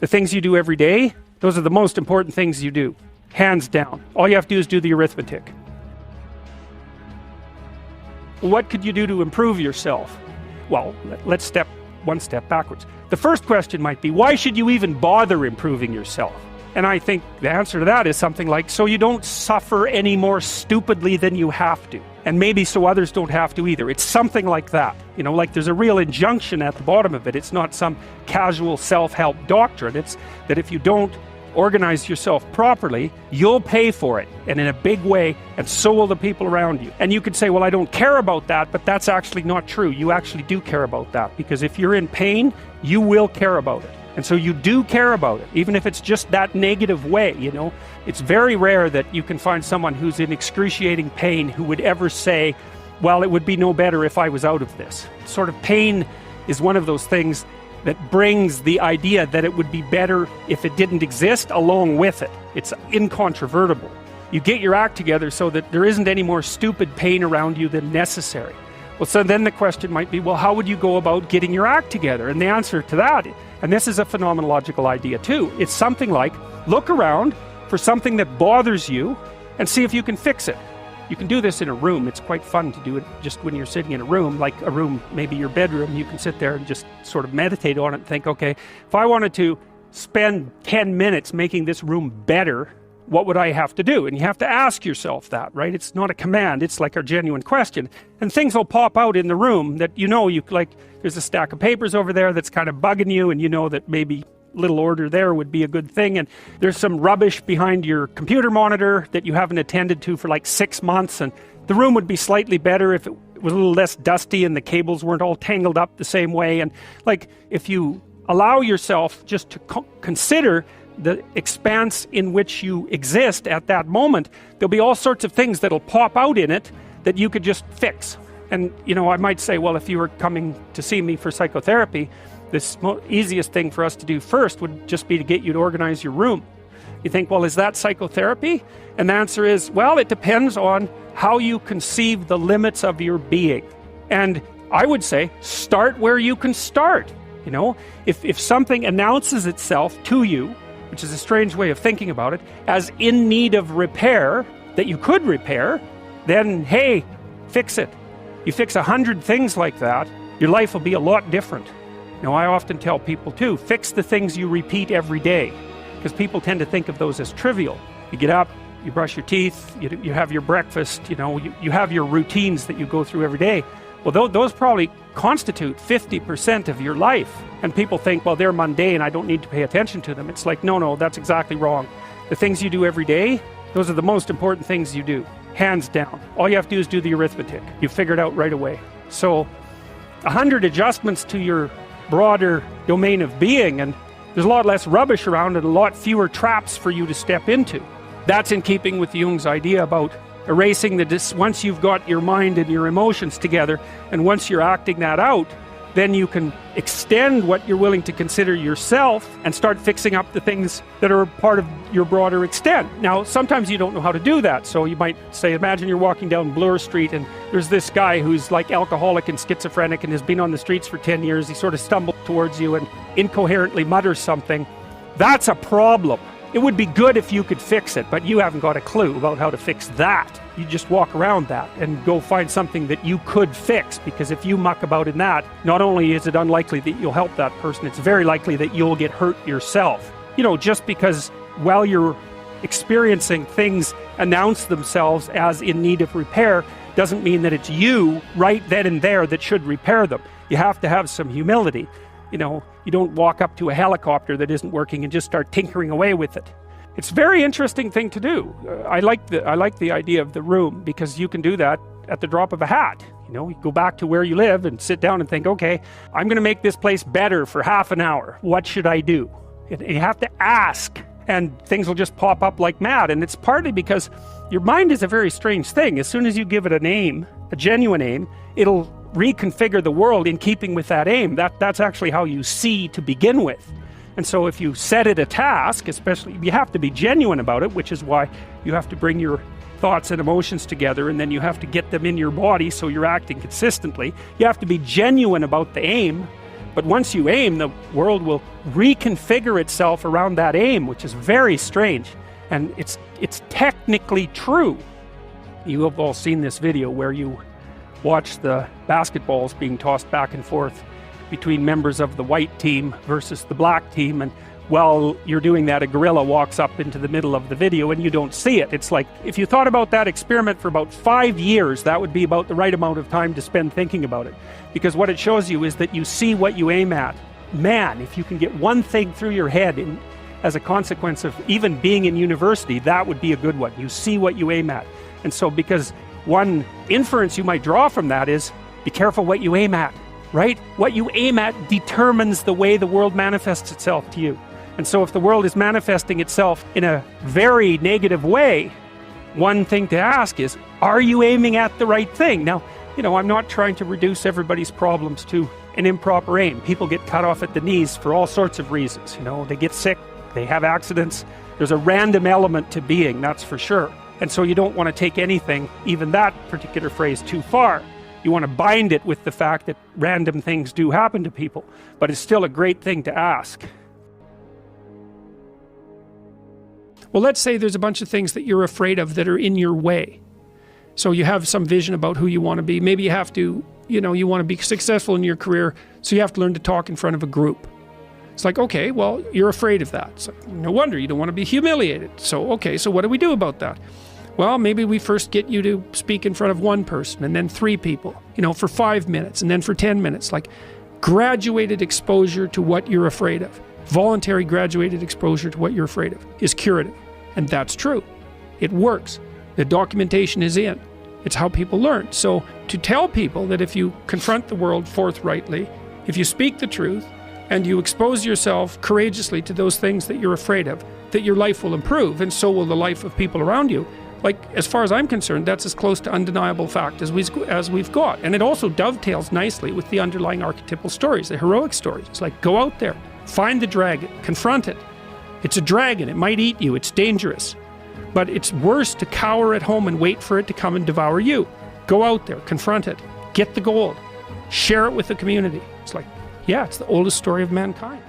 The things you do every day, those are the most important things you do. Hands down. All you have to do is do the arithmetic. What could you do to improve yourself? Well, let's step one step backwards. The first question might be, why should you even bother improving yourself? And I think the answer to that is something like, so you don't suffer any more stupidly than you have to. And maybe so others don't have to either. It's something like that. You know, like there's a real injunction at the bottom of it. It's not some casual self-help doctrine. It's that if you don't organize yourself properly, you'll pay for it, and in a big way, and so will the people around you. And you could say, well, I don't care about that, but that's actually not true. You actually do care about that, because if you're in pain, you will care about it. And so you do care about it, even if it's just that negative way, you know. It's very rare that you can find someone who's in excruciating pain who would ever say, well, it would be no better if I was out of this. Sort of pain is one of those things that brings the idea that it would be better if it didn't exist along with it. It's incontrovertible. You get your act together so that there isn't any more stupid pain around you than necessary. Well, so then the question might be, well, how would you go about getting your act together? And the answer to that, and this is a phenomenological idea too, it's something like, look around for something that bothers you and see if you can fix it. You can do this in a room. It's quite fun to do it just when you're sitting in a room, like a room, maybe your bedroom. You can sit there and just sort of meditate on it and think, okay, if I wanted to spend 10 minutes making this room better, what would I have to do? And you have to ask yourself that, right? It's not a command, it's like a genuine question. And things will pop out in the room that you know, like there's a stack of papers over there that's kind of bugging you, and you know that maybe little order there would be a good thing, and there's some rubbish behind your computer monitor that you haven't attended to for like 6 months, and the room would be slightly better if it was a little less dusty and the cables weren't all tangled up the same way. And like, if you allow yourself just to consider the expanse in which you exist at that moment, there'll be all sorts of things that'll pop out in it that you could just fix. And you know, I might say, well, if you were coming to see me for psychotherapy, this easiest thing for us to do first would just be to get you to organize your room. You think, well, is that psychotherapy? And the answer is, well, it depends on how you conceive the limits of your being. And I would say, start where you can start. You know, if something announces itself to you, which is a strange way of thinking about it, as in need of repair, that you could repair, then, hey, fix it. You fix 100 things like that, your life will be a lot different. You know, I often tell people too, fix the things you repeat every day, because people tend to think of those as trivial. You get up, you brush your teeth, you have your breakfast, you know, you have your routines that you go through every day. Well, those probably constitute 50% of your life. And people think, well, they're mundane, I don't need to pay attention to them. It's like, no, that's exactly wrong. The things you do every day, those are the most important things you do. Hands down. All you have to do is do the arithmetic. You figure it out right away. So 100 adjustments to your broader domain of being, and there's a lot less rubbish around and a lot fewer traps for you to step into. That's in keeping with Jung's idea about erasing once you've got your mind and your emotions together, and once you're acting that out, then you can extend what you're willing to consider yourself and start fixing up the things that are part of your broader extent. Now, sometimes you don't know how to do that, so you might say, imagine you're walking down Bloor Street and there's this guy who's like alcoholic and schizophrenic and has been on the streets for 10 years. He sort of stumbles towards you and incoherently mutters something. That's a problem. It would be good if you could fix it, but you haven't got a clue about how to fix that. You just walk around that and go find something that you could fix, because if you muck about in that, not only is it unlikely that you'll help that person, it's very likely that you'll get hurt yourself. You know, just because while you're experiencing things announce themselves as in need of repair doesn't mean that it's you right then and there that should repair them. You have to have some humility. You know, you don't walk up to a helicopter that isn't working and just start tinkering away with it. It's a very interesting thing to do. I like the idea of the room, because you can do that at the drop of a hat. You know, you go back to where you live and sit down and think, okay, I'm going to make this place better for half an hour. What should I do? And you have to ask, and things will just pop up like mad. And it's partly because your mind is a very strange thing. As soon as you give it a name, a genuine aim, it'll reconfigure the world in keeping with that aim. That's actually how you see to begin with. And so if you set it a task, especially, you have to be genuine about it, which is why you have to bring your thoughts and emotions together, and then you have to get them in your body so you're acting consistently. You have to be genuine about the aim, But once you aim, the world will reconfigure itself around that aim, which is very strange. And it's technically true. You have all seen this video where you watch the basketballs being tossed back and forth between members of the white team versus the black team, and while you're doing that, a gorilla walks up into the middle of the video and you don't see it. It's like, if you thought about that experiment for about 5 years, that would be about the right amount of time to spend thinking about it. Because what it shows you is that you see what you aim at. Man, if you can get one thing through your head as a consequence of even being in university, that would be a good one. You see what you aim at. And so, because one inference you might draw from that is, be careful what you aim at, right? What you aim at determines the way the world manifests itself to you. And so if the world is manifesting itself in a very negative way, one thing to ask is, are you aiming at the right thing? Now, I'm not trying to reduce everybody's problems to an improper aim. People get cut off at the knees for all sorts of reasons. They get sick, they have accidents. There's a random element to being, that's for sure. And so you don't want to take anything, even that particular phrase, too far. You want to bind it with the fact that random things do happen to people, but it's still a great thing to ask. Well, let's say there's a bunch of things that you're afraid of that are in your way. So you have some vision about who you want to be. Maybe you have to, you want to be successful in your career, so you have to learn to talk in front of a group. It's like, okay, well, you're afraid of that. So no wonder you don't want to be humiliated. So, okay, so what do we do about that? Well, maybe we first get you to speak in front of one person, and then 3 people, for 5 minutes, and then for 10 minutes. Like, graduated exposure to what you're afraid of. Voluntary graduated exposure to what you're afraid of is curative. And that's true. It works. The documentation is in. It's how people learn. So to tell people that if you confront the world forthrightly, if you speak the truth, and you expose yourself courageously to those things that you're afraid of, that your life will improve, and so will the life of people around you. Like, as far as I'm concerned, that's as close to undeniable fact as we've got. And it also dovetails nicely with the underlying archetypal stories, the heroic stories. It's like, go out there, find the dragon, confront it. It's a dragon, it might eat you, it's dangerous. But it's worse to cower at home and wait for it to come and devour you. Go out there, confront it, get the gold, share it with the community. It's like, yeah, it's the oldest story of mankind.